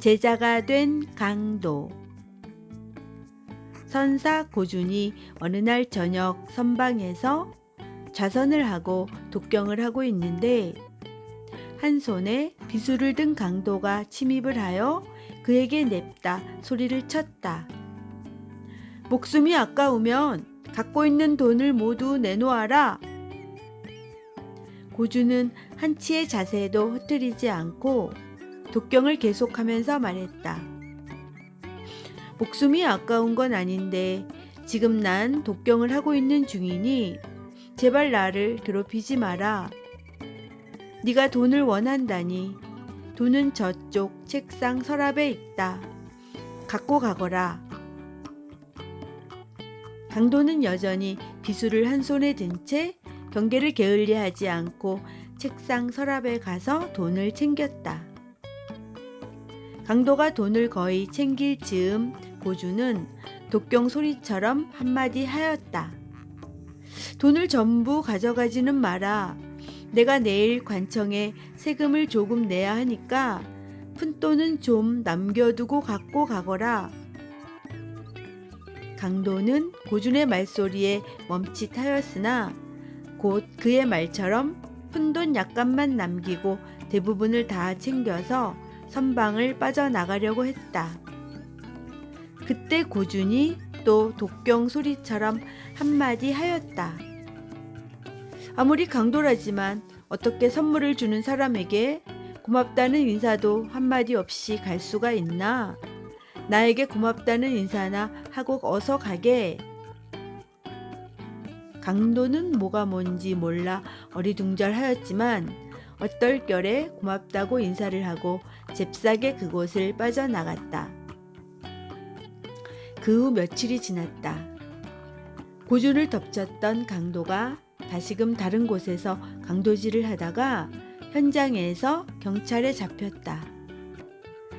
제자가 된 강도. 선사 고준이 어느 날 저녁 선방에서 좌선을 하고 독경을 하고 있는데 한 손에 비수를 든 강도가 침입을 하여 그에게 냅다 소리를 쳤다. 목숨이 아까우면 갖고 있는 돈을 모두 내놓아라. 고준은 한치의 자세도 흐트리지 않고 독경을 계속하면서 말했다. 목숨이 아까운 건 아닌데 지금 난 독경을 하고 있는 중이니 제발 나를 괴롭히지 마라. 네가 돈을 원한다니 돈은 저쪽 책상 서랍에 있다. 갖고 가거라. 강도는 여전히 비수를 한 손에 든 채 경계를 게을리하지 않고 책상 서랍에 가서 돈을 챙겼다. 강도가 돈을 거의 챙길 즈음 고준은 독경 소리처럼 한마디 하였다. 돈을 전부 가져가지는 마라. 내가 내일 관청에 세금을 조금 내야 하니까 푼돈은 좀 남겨두고 갖고 가거라. 강도는 고준의 말소리에 멈칫하였으나 곧 그의 말처럼 푼돈 약간만 남기고 대부분을 다 챙겨서 선방을 빠져나가려고 했다. 그때 고준이 또 독경 소리처럼 한마디 하였다. 아무리 강도라지만 어떻게 선물을 주는 사람에게 고맙다는 인사도 한마디 없이 갈 수가 있나? 나에게 고맙다는 인사나 하고 어서 가게. 강도는 뭐가 뭔지 몰라 어리둥절하였지만 얼떨결에 고맙다고 인사를 하고 잽싸게 그곳을 빠져나갔다. 그 후 며칠이 지났다. 고준을 덮쳤던 강도가 다시금 다른 곳에서 강도질을 하다가 현장에서 경찰에 잡혔다.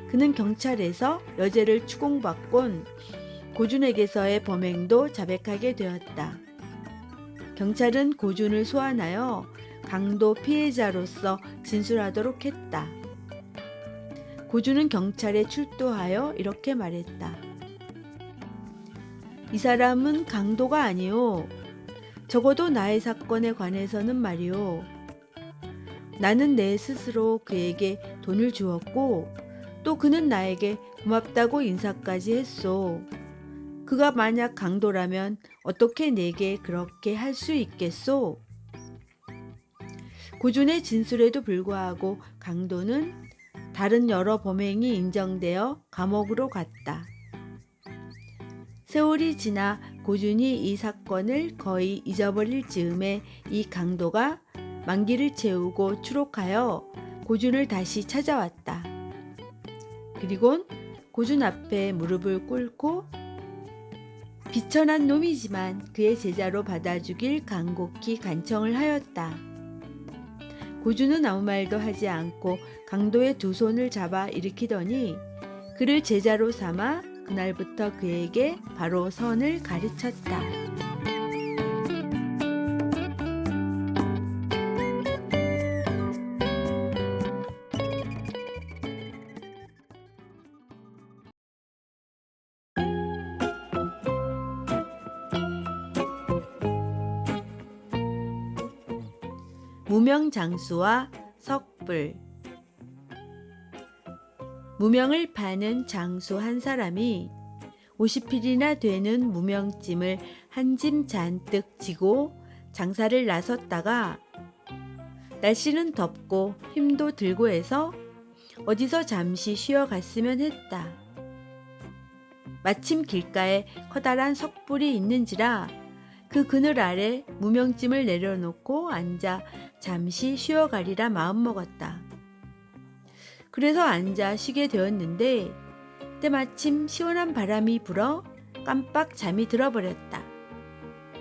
그는 경찰에서 여죄를 추궁받곤 고준에게서의 범행도 자백하게 되었다. 경찰은 고준을 소환하여 강도 피해자로서 진술하도록 했다. 고준은 경찰에 출두하여 이렇게 말했다. 이 사람은 강도가 아니오. 적어도 나의 사건에 관해서는 말이오. 나는 내 스스로 그에게 돈을 주었고 또 그는 나에게 고맙다고 인사까지 했소. 그가 만약 강도라면 어떻게 내게 그렇게 할 수 있겠소? 고준의 진술에도 불구하고 강도는 다른 여러 범행이 인정되어 감옥으로 갔다. 세월이 지나 고준이 이 사건을 거의 잊어버릴 즈음에 이 강도가 만기를 채우고 추록하여 고준을 다시 찾아왔다. 그리곤 고준 앞에 무릎을 꿇고 비천한 놈이지만 그의 제자로 받아주길 간곡히 간청을 하였다. 고준은 아무 말도 하지 않고 강도의 두 손을 잡아 일으키더니 그를 제자로 삼아 그날부터 그에게 바로 선을 가르쳤다. 무명장수와 석불. 무명을 파는 장수 한 사람이 50필이나 되는 무명짐을 한 짐 잔뜩 지고 장사를 나섰다가 날씨는 덥고 힘도 들고 해서 어디서 잠시 쉬어갔으면 했다. 마침 길가에 커다란 석불이 있는지라 그 그늘 아래 무명짐을 내려놓고 앉아 잠시 쉬어가리라 마음먹었다. 그래서 앉아 쉬게 되었는데 때마침 시원한 바람이 불어 깜빡 잠이 들어버렸다.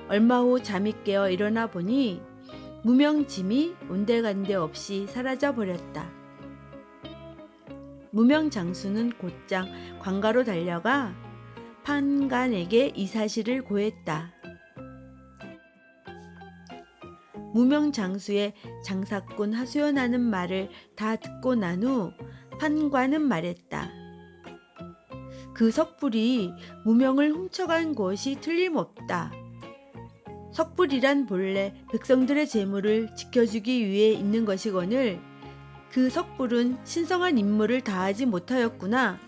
얼마 후 잠이 깨어 일어나 보니 무명짐이 온데간데 없이 사라져 버렸다. 무명장수는 곧장 관가로 달려가 판관에게 이 사실을 고했다. 무명장수의 장사꾼 하소연하는 말을 다 듣고 난 후 판관은 말했다. 그 석불이 무명을 훔쳐간 것이 틀림없다. 석불이란 본래 백성들의 재물을 지켜주기 위해 있는 것이거늘 그 석불은 신성한 임무를 다하지 못하였구나.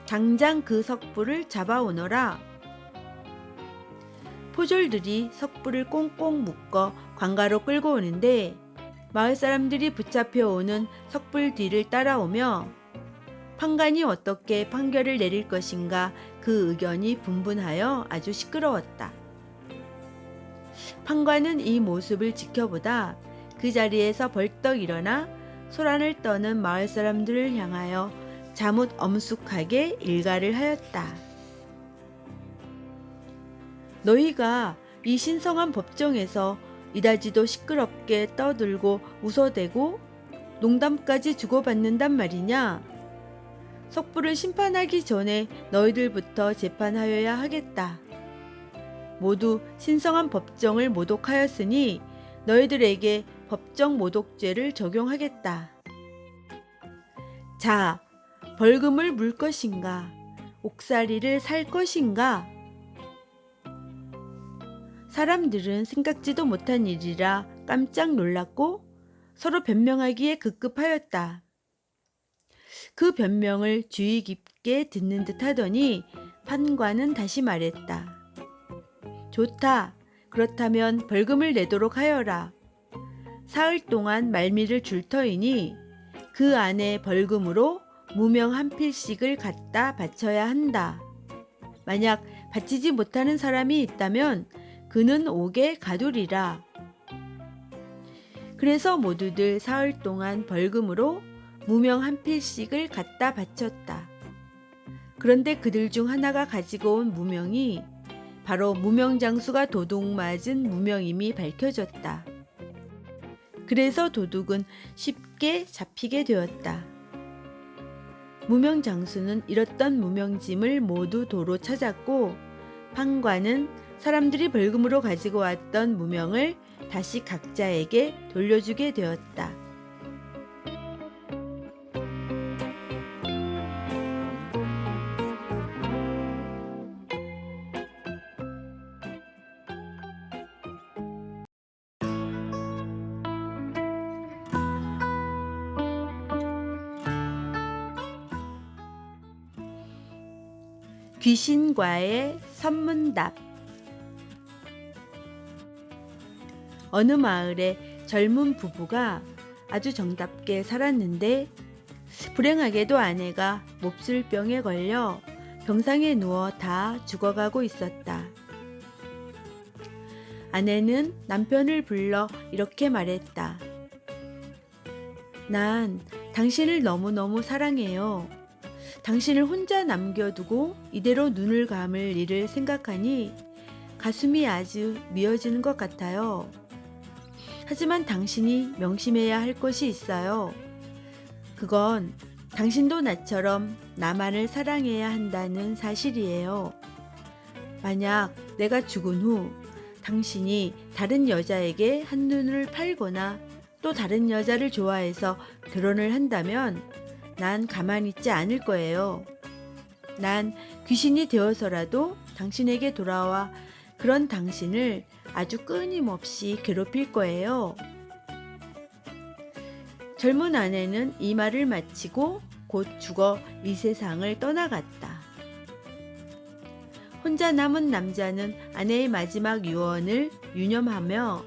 당장 그 석불을 잡아오너라. 포졸들이 석불을 꽁꽁 묶어 관가로 끌고 오는데 마을 사람들이 붙잡혀 오는 석불 뒤를 따라오며 판관이 어떻게 판결을 내릴 것인가 그 의견이 분분하여 아주 시끄러웠다. 판관은 이 모습을 지켜보다 그 자리에서 벌떡 일어나 소란을 떠는 마을 사람들을 향하여 자뭇 엄숙하게 일가를 하였다. 너희가 이 신성한 법정에서 이다지도 시끄럽게 떠들고 웃어대고 농담까지 주고받는단 말이냐? 석불을 심판하기 전에 너희들부터 재판하여야 하겠다. 모두 신성한 법정을 모독하였으니 너희들에게 법정 모독죄를 적용하겠다. 자, 벌금을 물 것인가? 옥살이를 살 것인가? 사람들은 생각지도 못한 일이라 깜짝 놀랐고 서로 변명하기에 급급하였다. 그 변명을 주의 깊게 듣는 듯 하더니 판관은 다시 말했다. 좋다. 그렇다면 벌금을 내도록 하여라. 사흘 동안 말미를 줄 터이니 그 안에 벌금으로 무명 한 필씩을 갖다 바쳐야 한다. 만약 바치지 못하는 사람이 있다면 그는 옥에 가두리라. 그래서 모두들 사흘 동안 벌금으로 무명 한 필씩을 갖다 바쳤다. 그런데 그들 중 하나가 가지고 온 무명이 바로 무명장수가 도둑 맞은 무명임이 밝혀졌다. 그래서 도둑은 쉽게 잡히게 되었다. 무명장수는 잃었던 무명짐을 모두 도로 찾았고 판관은 사람들이 벌금으로 가지고 왔던 무명을 다시 각자에게 돌려주게 되었다. 귀신과의 선문답. 어느 마을에 젊은 부부가 아주 정답게 살았는데 불행하게도 아내가 몹쓸병에 걸려 병상에 누워 다 죽어가고 있었다. 아내는 남편을 불러 이렇게 말했다. 난 당신을 너무너무 사랑해요. 당신을 혼자 남겨두고 이대로 눈을 감을 일을 생각하니 가슴이 아주 미어지는 것 같아요. 하지만 당신이 명심해야 할 것이 있어요. 그건 당신도 나처럼 나만을 사랑해야 한다는 사실이에요. 만약 내가 죽은 후 당신이 다른 여자에게 한눈을 팔거나 또 다른 여자를 좋아해서 결혼을 한다면 난 가만히 있지 않을 거예요. 난 귀신이 되어서라도 당신에게 돌아와 그런 당신을 아주 끊임없이 괴롭힐 거예요. 젊은 아내는 이 말을 마치고 곧 죽어 이 세상을 떠나갔다. 혼자 남은 남자는 아내의 마지막 유언을 유념하며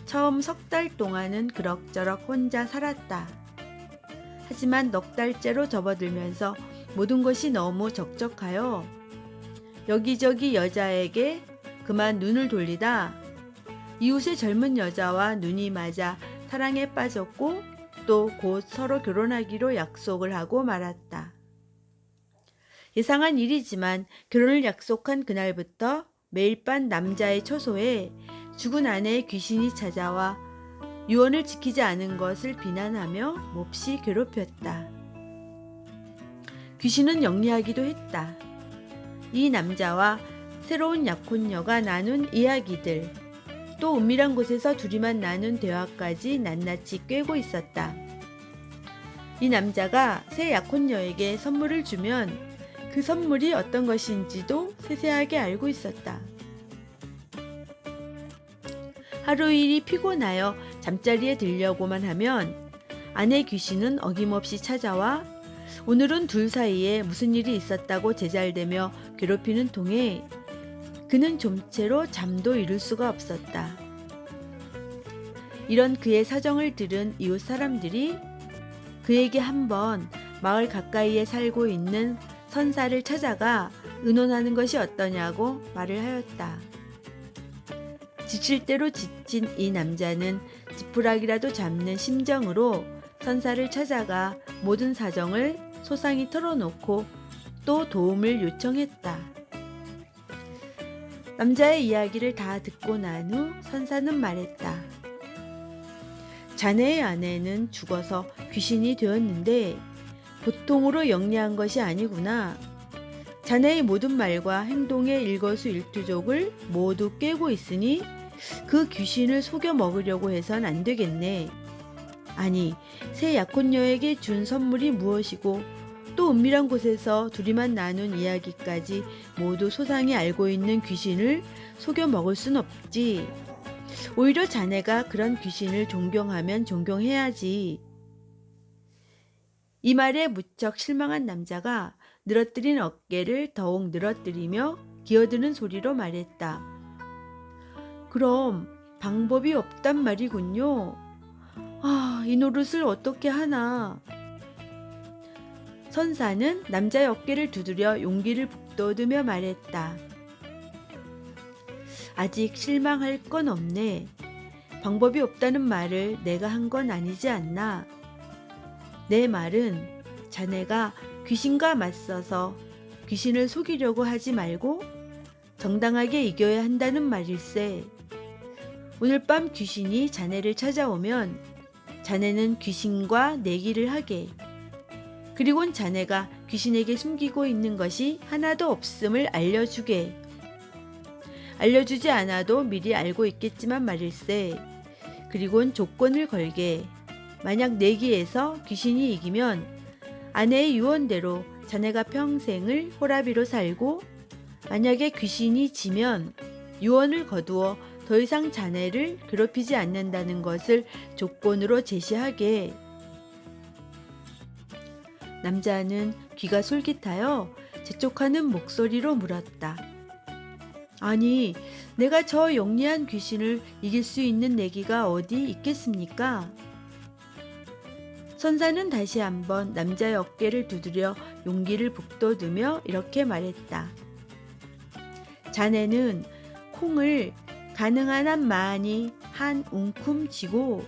처음 석 달 동안은 그럭저럭 혼자 살았다. 하지만 넉 달째로 접어들면서 모든 것이 너무 적적하여 여기저기 여자에게 그만 눈을 돌리다 이웃의 젊은 여자와 눈이 맞아 사랑에 빠졌고 또 곧 서로 결혼하기로 약속을 하고 말았다. 예상한 일이지만 결혼을 약속한 그날부터 매일 밤 남자의 처소에 죽은 아내의 귀신이 찾아와 유언을 지키지 않은 것을 비난하며 몹시 괴롭혔다. 귀신은 영리하기도 했다. 이 남자와 새로운 약혼녀가 나눈 이야기들, 또 은밀한 곳에서 둘이만 나눈 대화까지 낱낱이 꿰고 있었다. 이 남자가 새 약혼녀에게 선물을 주면 그 선물이 어떤 것인지도 세세하게 알고 있었다. 하루 일이 피곤하여 잠자리에 들려고만 하면 아내 귀신은 어김없이 찾아와 오늘은 둘 사이에 무슨 일이 있었다고 제잘대며 괴롭히는 통에 그는 좀채로 잠도 이룰 수가 없었다. 이런 그의 사정을 들은 이웃 사람들이 그에게 한번 마을 가까이에 살고 있는 선사를 찾아가 의논하는 것이 어떠냐고 말을 하였다. 지칠 대로 지친 이 남자는 지푸라기라도 잡는 심정으로 선사를 찾아가 모든 사정을 소상히 털어놓고 또 도움을 요청했다. 남자의 이야기를 다 듣고 난 후 선사는 말했다. 자네의 아내는 죽어서 귀신이 되었는데 보통으로 영리한 것이 아니구나. 자네의 모든 말과 행동의 일거수일투족을 모두 꿰고 있으니 그 귀신을 속여 먹으려고 해선 안 되겠네. 아니, 새 약혼녀에게 준 선물이 무엇이고 또 은밀한 곳에서 둘이만 나눈 이야기까지 모두 소상히 알고 있는 귀신을 속여 먹을 순 없지. 오히려 자네가 그런 귀신을 존경하면 존경해야지. 이 말에 무척 실망한 남자가 늘어뜨린 어깨를 더욱 늘어뜨리며 기어드는 소리로 말했다. 그럼 방법이 없단 말이군요. 이 노릇을 어떻게 하나. 선사는 남자의 어깨를 두드려 용기를 북돋으며 말했다. 아직 실망할 건 없네. 방법이 없다는 말을 내가 한 건 아니지 않나. 내 말은 자네가 귀신과 맞서서 귀신을 속이려고 하지 말고 정당하게 이겨야 한다는 말일세. 오늘 밤 귀신이 자네를 찾아오면 자네는 귀신과 내기를 하게. 그리곤 자네가 귀신에게 숨기고 있는 것이 하나도 없음을 알려주게. 알려주지 않아도 미리 알고 있겠지만 말일세. 그리곤 조건을 걸게. 만약 내기에서 귀신이 이기면 아내의 유언대로 자네가 평생을 호라비로 살고 만약에 귀신이 지면 유언을 거두어 더 이상 자네를 괴롭히지 않는다는 것을 조건으로 제시하게. 남자는 귀가 솔깃하여 재촉하는 목소리로 물었다. 아니, 내가 저 영리한 귀신을 이길 수 있는 내기가 어디 있겠습니까? 선사는 다시 한번 남자의 어깨를 두드려 용기를 북돋으며 이렇게 말했다. 자네는 콩을 가능한 한 많이 한 움큼 쥐고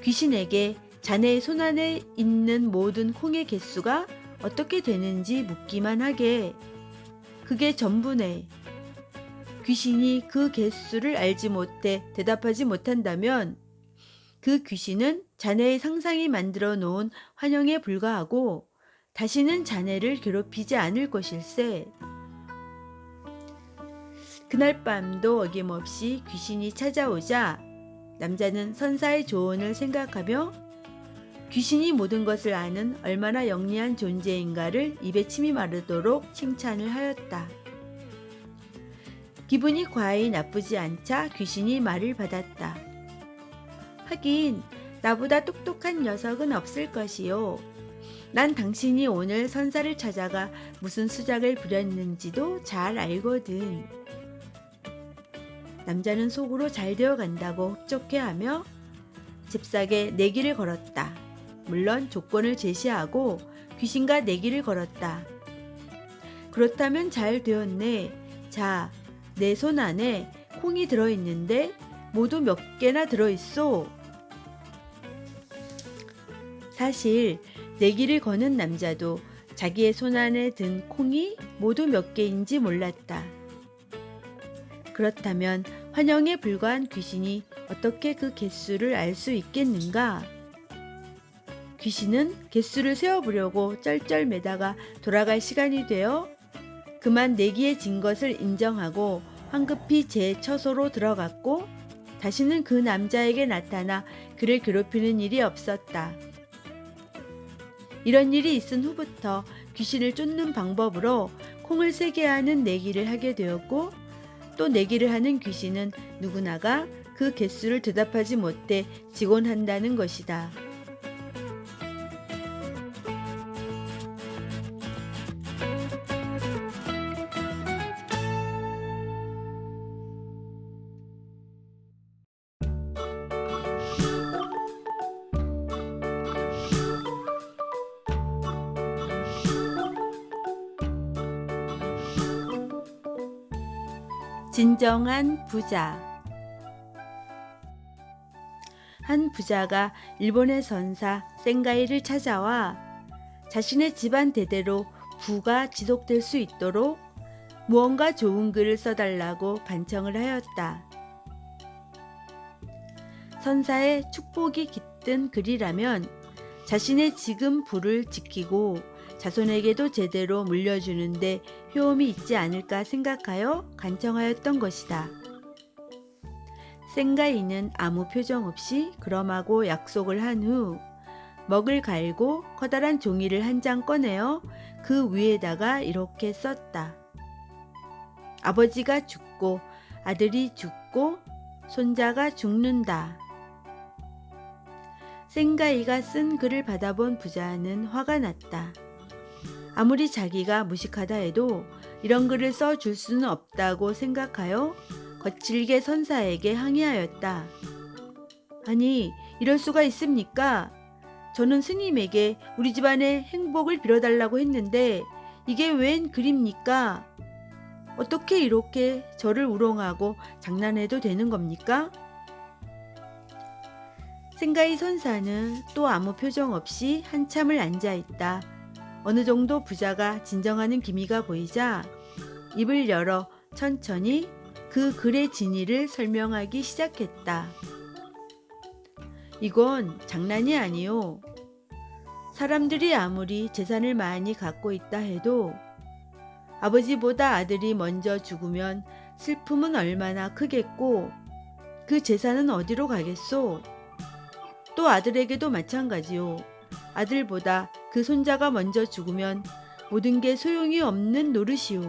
귀신에게 자네의 손안에 있는 모든 콩의 개수가 어떻게 되는지 묻기만 하게. 그게 전부네. 귀신이 그 개수를 알지 못해 대답하지 못한다면 그 귀신은 자네의 상상이 만들어 놓은 환영에 불과하고 다시는 자네를 괴롭히지 않을 것일세. 그날 밤도 어김없이 귀신이 찾아오자 남자는 선사의 조언을 생각하며 귀신이 모든 것을 아는 얼마나 영리한 존재인가를 입에 침이 마르도록 칭찬을 하였다. 기분이 과히 나쁘지 않자 귀신이 말을 받았다. 하긴 나보다 똑똑한 녀석은 없을 것이요. 난 당신이 오늘 선사를 찾아가 무슨 수작을 부렸는지도 잘 알거든. 남자는 속으로 잘 되어 간다고 흡족해하며 잽싸게 내기를 걸었다. 물론 조건을 제시하고 귀신과 내기를 걸었다. 그렇다면 잘 되었네. 자, 내 손 안에 콩이 들어있는데 모두 몇 개나 들어있소? 사실 내기를 거는 남자도 자기의 손 안에 든 콩이 모두 몇 개인지 몰랐다. 그렇다면 환영에 불과한 귀신이 어떻게 그 개수를 알 수 있겠는가? 귀신은 개수를 세어보려고 쩔쩔매다가 돌아갈 시간이 되어 그만 내기에 진 것을 인정하고 황급히 제 처소로 들어갔고 다시는 그 남자에게 나타나 그를 괴롭히는 일이 없었다. 이런 일이 있은 후부터 귀신을 쫓는 방법으로 콩을 세게 하는 내기를 하게 되었고, 또 내기를 하는 귀신은 누구나가 그 개수를 대답하지 못해 지곤 한다는 것이다. 진정한 부자. 한 부자가 일본의 선사 센가이를 찾아와 자신의 집안 대대로 부가 지속될 수 있도록 무언가 좋은 글을 써달라고 간청을 하였다. 선사의 축복이 깃든 글이라면 자신의 지금 부를 지키고 자손에게도 제대로 물려주는데 효험이 있지 않을까 생각하여 간청하였던 것이다. 센가이는 아무 표정 없이 그럼하고 약속을 한 후 먹을 갈고 커다란 종이를 한 장 꺼내어 그 위에다가 이렇게 썼다. 아버지가 죽고 아들이 죽고 손자가 죽는다. 센가이가 쓴 글을 받아본 부자는 화가 났다. 아무리 자기가 무식하다 해도 이런 글을 써줄 수는 없다고 생각하여 거칠게 선사에게 항의하였다. 아니, 이럴 수가 있습니까? 저는 스님에게 우리 집안의 행복을 빌어달라고 했는데 이게 웬 글입니까? 어떻게 이렇게 저를 우롱하고 장난해도 되는 겁니까? 센가이 선사는 또 아무 표정 없이 한참을 앉아있다. 어느 정도 부자가 진정하는 기미가 보이자 입을 열어 천천히 그 글의 진위를 설명하기 시작했다. 이건 장난이 아니요. 사람들이 아무리 재산을 많이 갖고 있다 해도 아버지보다 아들이 먼저 죽으면 슬픔은 얼마나 크겠고 그 재산은 어디로 가겠소? 또 아들에게도 마찬가지요. 아들보다 그 손자가 먼저 죽으면 모든 게 소용이 없는 노릇이오.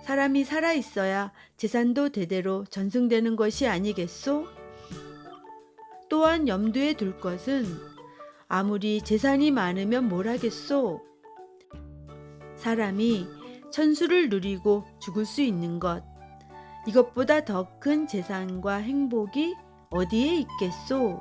사람이 살아있어야 재산도 대대로 전승되는 것이 아니겠소? 또한 염두에 둘 것은 아무리 재산이 많으면 뭘 하겠소? 사람이 천수를 누리고 죽을 수 있는 것, 이것보다 더 큰 재산과 행복이 어디에 있겠소?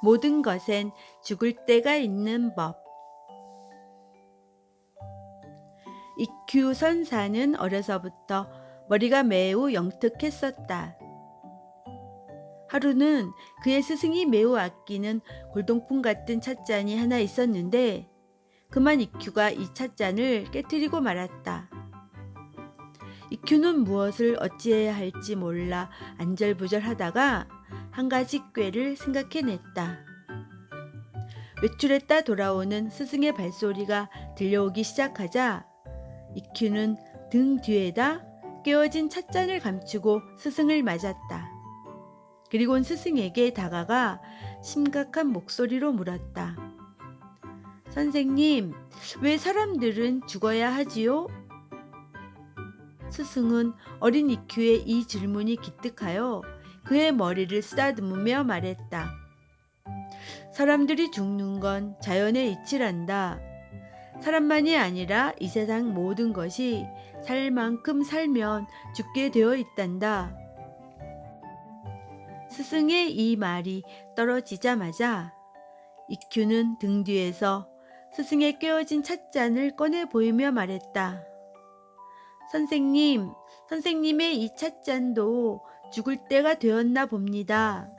모든 것엔 죽을 때가 있는 법. 이큐 선사는 어려서부터 머리가 매우 영특했었다. 하루는 그의 스승이 매우 아끼는 골동품 같은 찻잔이 하나 있었는데 그만 이큐가 이 찻잔을 깨트리고 말았다. 이큐는 무엇을 어찌해야 할지 몰라 안절부절하다가 한 가지 꾀를 생각해냈다. 외출했다 돌아오는 스승의 발소리가 들려오기 시작하자 이큐는 등 뒤에다 깨어진 찻잔을 감추고 스승을 맞았다. 그리곤 스승에게 다가가 심각한 목소리로 물었다. 선생님, 왜 사람들은 죽어야 하지요? 스승은 어린 이큐의 이 질문이 기특하여 그의 머리를 쓰다듬으며 말했다. 사람들이 죽는 건 자연의 이치란다. 사람만이 아니라 이 세상 모든 것이 살 만큼 살면 죽게 되어 있단다. 스승의 이 말이 떨어지자마자 이큐는 등 뒤에서 스승의 깨어진 찻잔을 꺼내 보이며 말했다. 선생님, 선생님의 이 찻잔도 죽을 때가 되었나 봅니다.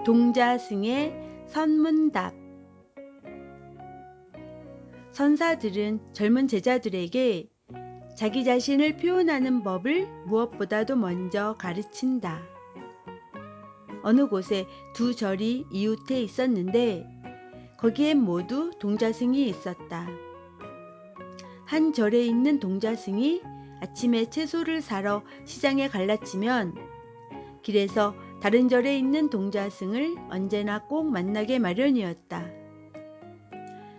동자승의 선문답. 선사들은 젊은 제자들에게 자기 자신을 표현하는 법을 무엇보다도 먼저 가르친다. 어느 곳에 두 절이 이웃해 있었는데 거기엔 모두 동자승이 있었다. 한 절에 있는 동자승이 아침에 채소를 사러 시장에 갈라치면 길에서 다른 절에 있는 동자승을 언제나 꼭 만나게 마련이었다.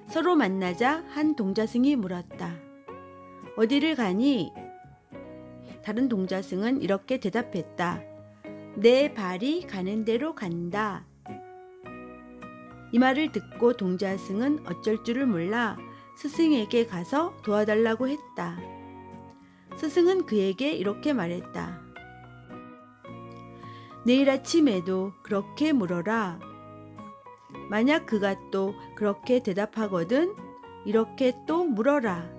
서로 만나자 한 동자승이 물었다. 어디를 가니? 다른 동자승은 이렇게 대답했다. 내 발이 가는 대로 간다. 이 말을 듣고 동자승은 어쩔 줄을 몰라 스승에게 가서 도와달라고 했다. 스승은 그에게 이렇게 말했다. 내일 아침에도 그렇게 물어라. 만약 그가 또 그렇게 대답하거든 이렇게 또 물어라.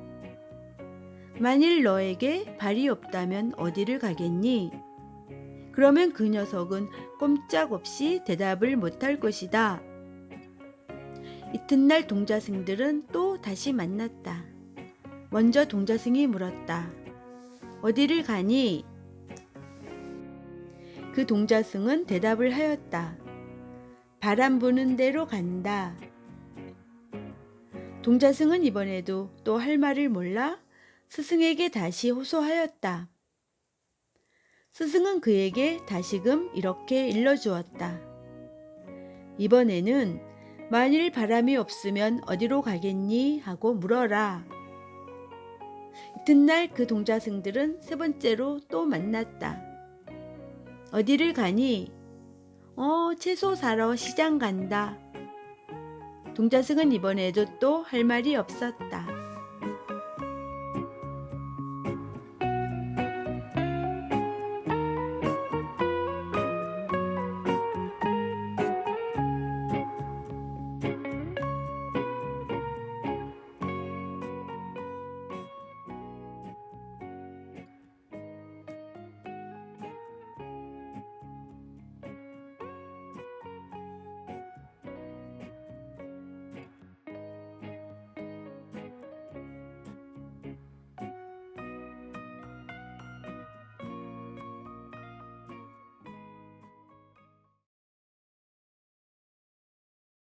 만일 너에게 발이 없다면 어디를 가겠니? 그러면 그 녀석은 꼼짝없이 대답을 못할 것이다. 이튿날 동자승들은 또 다시 만났다. 먼저 동자승이 물었다. 어디를 가니? 그 동자승은 대답을 하였다. 바람 부는 대로 간다. 동자승은 이번에도 또 할 말을 몰라 스승에게 다시 호소하였다. 스승은 그에게 다시금 이렇게 일러주었다. 이번에는 만일 바람이 없으면 어디로 가겠니? 하고 물어라. 이튿날 그 동자승들은 세 번째로 또 만났다. 어디를 가니? 채소 사러 시장 간다. 동자승은 이번에도 또 할 말이 없었다.